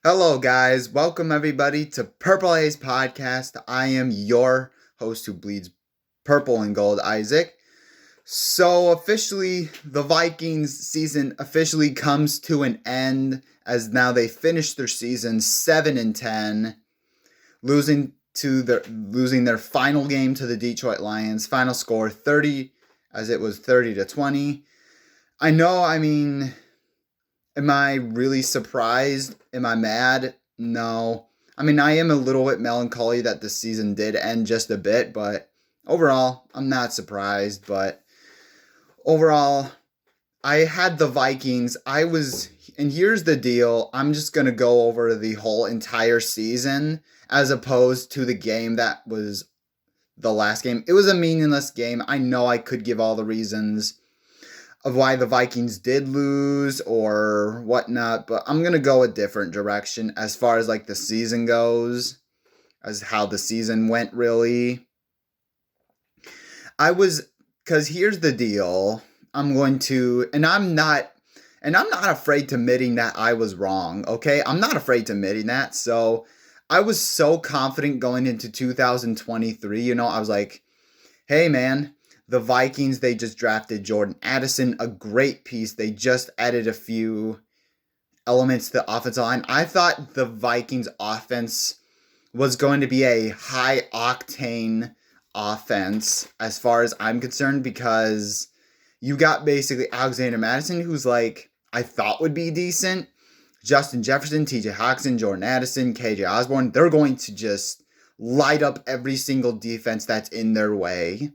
Hello, guys. Welcome, everybody, to Purple Haze Podcast. I am your host who bleeds purple and gold, Isaac. So, officially, the Vikings season officially comes to an end as now they finished their season 7-10, losing their final game to the Detroit Lions. Final score 30, as it was 30-20. I know, am I really surprised? Am I mad? No. I am a little bit melancholy that the season did end just a bit, but overall, I'm not surprised. But overall, I had the Vikings. And here's the deal, I'm just going to go over the whole entire season as opposed to the game that was the last game. It was a meaningless game. I know I could give all the reasons of why the Vikings did lose or whatnot, but I'm gonna go a different direction as far as like the season goes, as how the season went really. I was because here's the deal. I'm going to and I'm not afraid to admitting that I was wrong, okay? I'm not afraid to admitting that. So I was so confident going into 2023, I was like, hey man, the Vikings, they just drafted Jordan Addison, a great piece. They just added a few elements to the offensive line. I thought the Vikings offense was going to be a high octane offense as far as I'm concerned because you got basically Alexander Madison, who's like, I thought would be decent. Justin Jefferson, TJ Hockenson, Jordan Addison, KJ Osborne, they're going to just light up every single defense that's in their way.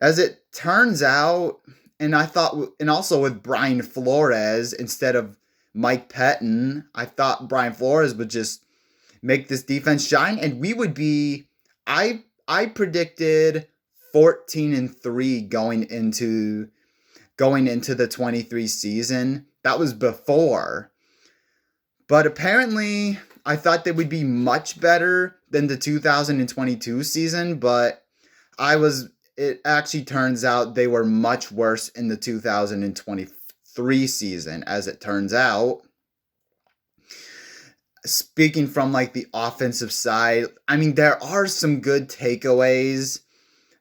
As it turns out, and also with Brian Flores instead of Mike Pettin, I thought Brian Flores would just make this defense shine, and we would be. I predicted 14-3 going into the 23 season. That was before, but apparently I thought they would be much better than the 2022 season, but it actually turns out they were much worse in the 2023 season, as it turns out. Speaking from like the offensive side, there are some good takeaways,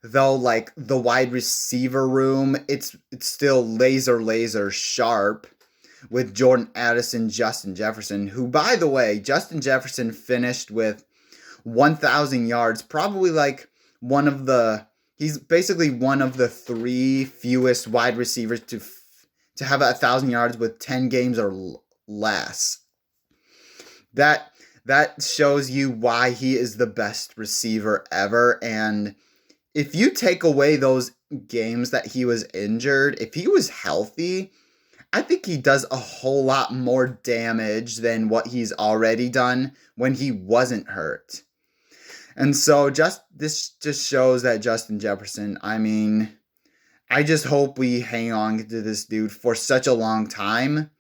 though, like the wide receiver room, it's still laser sharp with Jordan Addison, Justin Jefferson, who, by the way, Justin Jefferson finished with 1,000 yards, probably like he's basically one of the three fewest wide receivers to have 1,000 yards with 10 games or less. That shows you why he is the best receiver ever. And if you take away those games that he was injured, if he was healthy, I think he does a whole lot more damage than what he's already done when he wasn't hurt. And so this just shows that Justin Jefferson, I just hope we hang on to this dude for such a long time.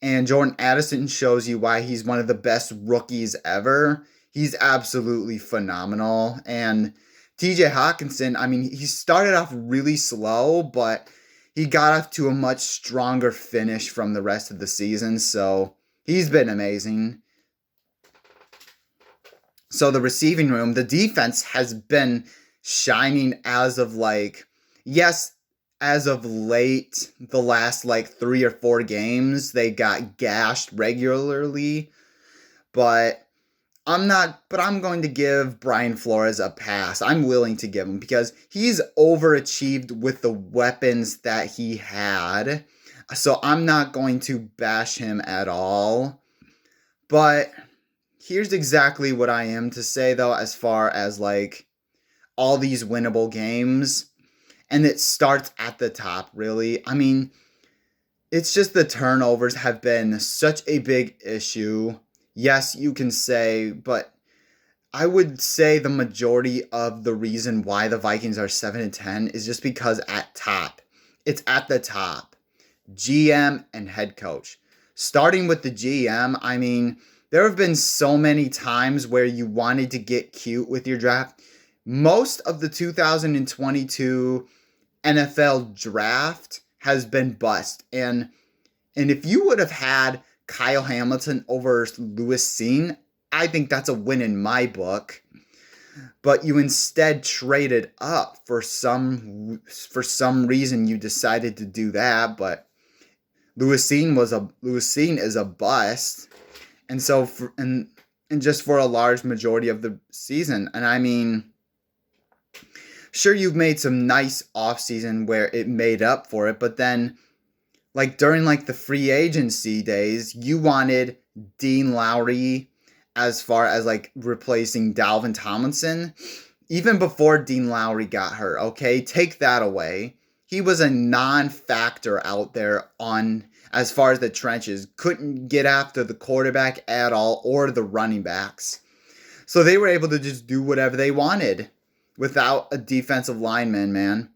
And Jordan Addison shows you why he's one of the best rookies ever. He's absolutely phenomenal. And TJ Hockenson, he started off really slow, but he got off to a much stronger finish from the rest of the season. So he's been amazing. So the receiving room, the defense has been shining as of late, the last like 3 or 4 games, they got gashed regularly. But I'm going to give Brian Flores a pass. I'm willing to give him because he's overachieved with the weapons that he had. So I'm not going to bash him at all. But here's exactly what I am to say, though, as far as like all these winnable games. And it starts at the top, really. It's just the turnovers have been such a big issue. Yes, you can say, but I would say the majority of the reason why the Vikings are 7-10 is just because it's at the top. GM and head coach. Starting with the GM, there have been so many times where you wanted to get cute with your draft. Most of the 2022 NFL draft has been bust. And if you would have had Kyle Hamilton over Lewis Cine, I think that's a win in my book. But you instead traded up for some reason. You decided to do that, but Lewis Cine is a bust, and so and just for a large majority of the season. And I mean, sure, you've made some nice offseason where it made up for it, but then like during like the free agency days, you wanted Dean Lowry as far as like replacing Dalvin Tomlinson. Even before Dean Lowry got hurt, okay? Take that away. He was a non-factor out there on as far as the trenches. Couldn't get after the quarterback at all or the running backs. So they were able to just do whatever they wanted without a defensive lineman, man.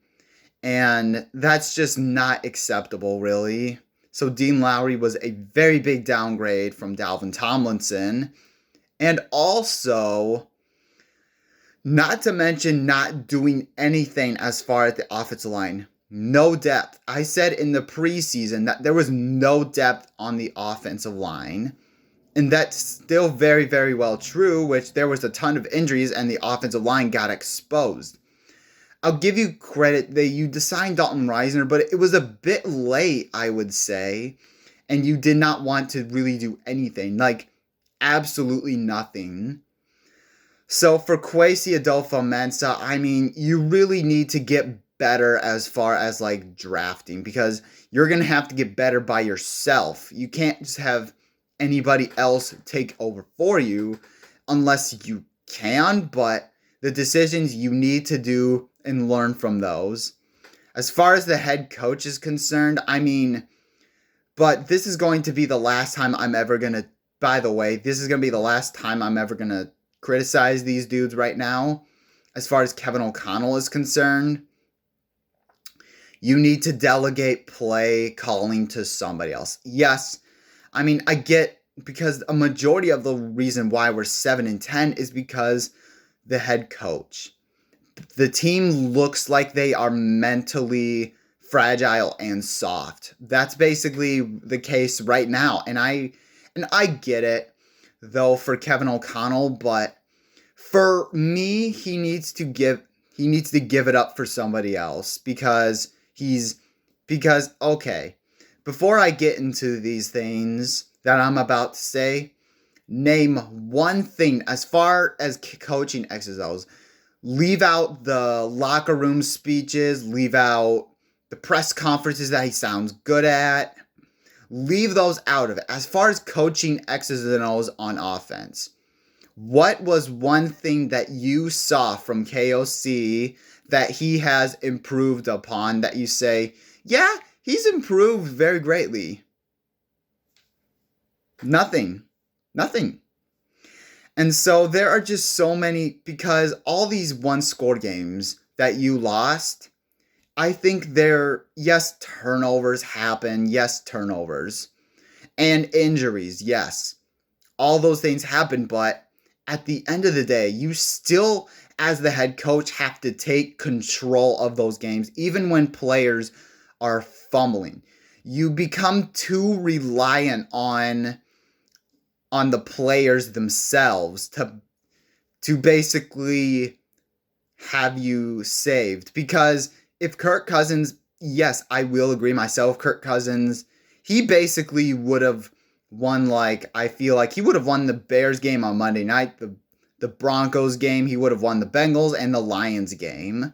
And that's just not acceptable, really. So Dean Lowry was a very big downgrade from Dalvin Tomlinson. And also, not to mention not doing anything as far as the offensive line. No depth. I said in the preseason that there was no depth on the offensive line. And that's still very, very well true, which there was a ton of injuries and the offensive line got exposed. I'll give you credit that you signed Dalton Risner, but it was a bit late, I would say. And you did not want to really do anything. Like, absolutely nothing. So for Kwesi Adolfo-Mensah, I mean, you really need to get better as far as like drafting, because you're going to have to get better by yourself. You can't just have anybody else take over for you unless you can, but the decisions you need to do and learn from those. As far as the head coach is concerned, I mean, but this is going to be the last time I'm ever going to, by the way, this is going to be the last time I'm ever going to criticize these dudes right now. As far as Kevin O'Connell is concerned, you need to delegate play calling to somebody else. Yes, I mean, I get, because a majority of the reason why we're 7-10 is because the head coach. The team looks like they are mentally fragile and soft. That's basically the case right now. And I get it, though, for Kevin O'Connell, but for me, he needs to give it up for somebody else, because okay, before I get into these things that I'm about to say, name one thing as far as coaching exercises. Leave out the locker room speeches, leave out the press conferences that he sounds good at. Leave those out of it. As far as coaching X's and O's on offense, what was one thing that you saw from KOC that he has improved upon that you say, yeah, he's improved very greatly? Nothing. And so there are just so many, because all these one-score games that you lost, I think yes, turnovers happen. Yes, turnovers. And injuries, yes. All those things happen, but at the end of the day, you still, as the head coach, have to take control of those games, even when players are fumbling. You become too reliant on the players themselves to basically have you saved. Because if Kirk Cousins, yes, I will agree myself, Kirk Cousins, he basically would have won, like, I feel like he would have won the Bears game on Monday night, the Broncos game, he would have won the Bengals and the Lions game.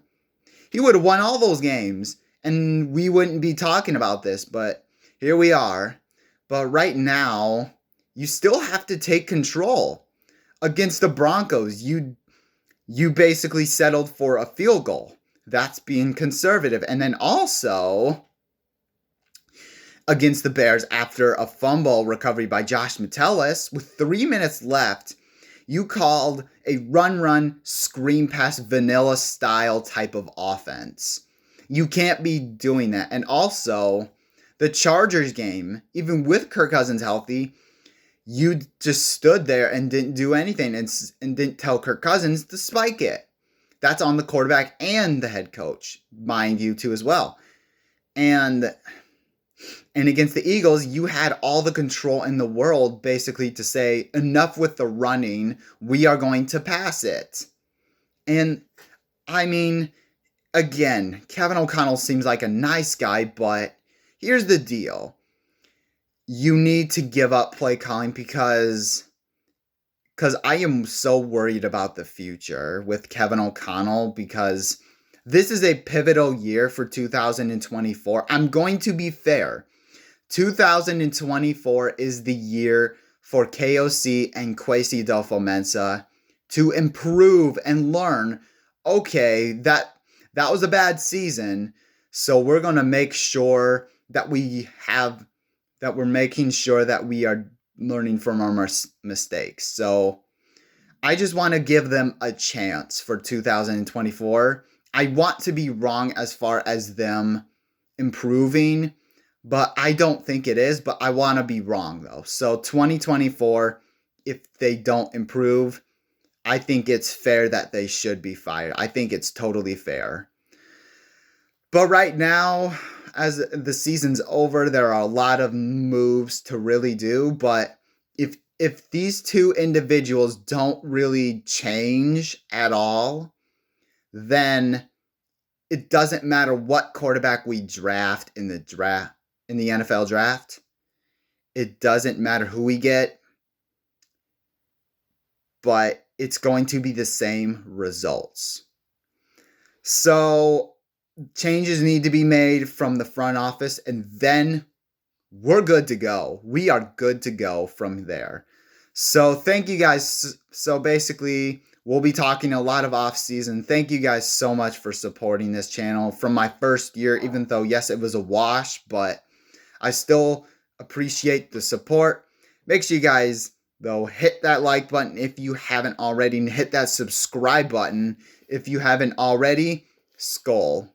He would have won all those games, and we wouldn't be talking about this, but here we are. But right now, you still have to take control. Against the Broncos, you basically settled for a field goal. That's being conservative. And then also, against the Bears, after a fumble recovery by Josh Metellus, with 3 minutes left, you called a run, screen pass, vanilla style type of offense. You can't be doing that. And also, the Chargers game, even with Kirk Cousins healthy, you just stood there and didn't do anything and didn't tell Kirk Cousins to spike it. That's on the quarterback and the head coach, mind you, too, as well. And And against the Eagles, you had all the control in the world basically to say, enough with the running. We are going to pass it. And I mean, again, Kevin O'Connell seems like a nice guy, but here's the deal. You need to give up play calling because I am so worried about the future with Kevin O'Connell because this is a pivotal year for 2024. I'm going to be fair. 2024 is the year for KOC and Kwesi Adolfo-Mensah to improve and learn, okay, that was a bad season, so we're going to make sure that we're making sure that we are learning from our mistakes. So I just want to give them a chance for 2024. I want to be wrong as far as them improving, but I don't think it is, but I want to be wrong though. So 2024, if they don't improve, I think it's fair that they should be fired. I think it's totally fair. But right now, as the season's over, there are a lot of moves to really do, but if these two individuals don't really change at all, then it doesn't matter what quarterback we draft in the NFL draft. It doesn't matter who we get, but it's going to be the same results. So changes need to be made from the front office, and then we're good to go. We are good to go from there. So thank you guys. So basically, we'll be talking a lot of off season. Thank you guys so much for supporting this channel from my first year, even though, yes, it was a wash, but I still appreciate the support. Make sure you guys, though, hit that like button if you haven't already, and hit that subscribe button if you haven't already. Skull.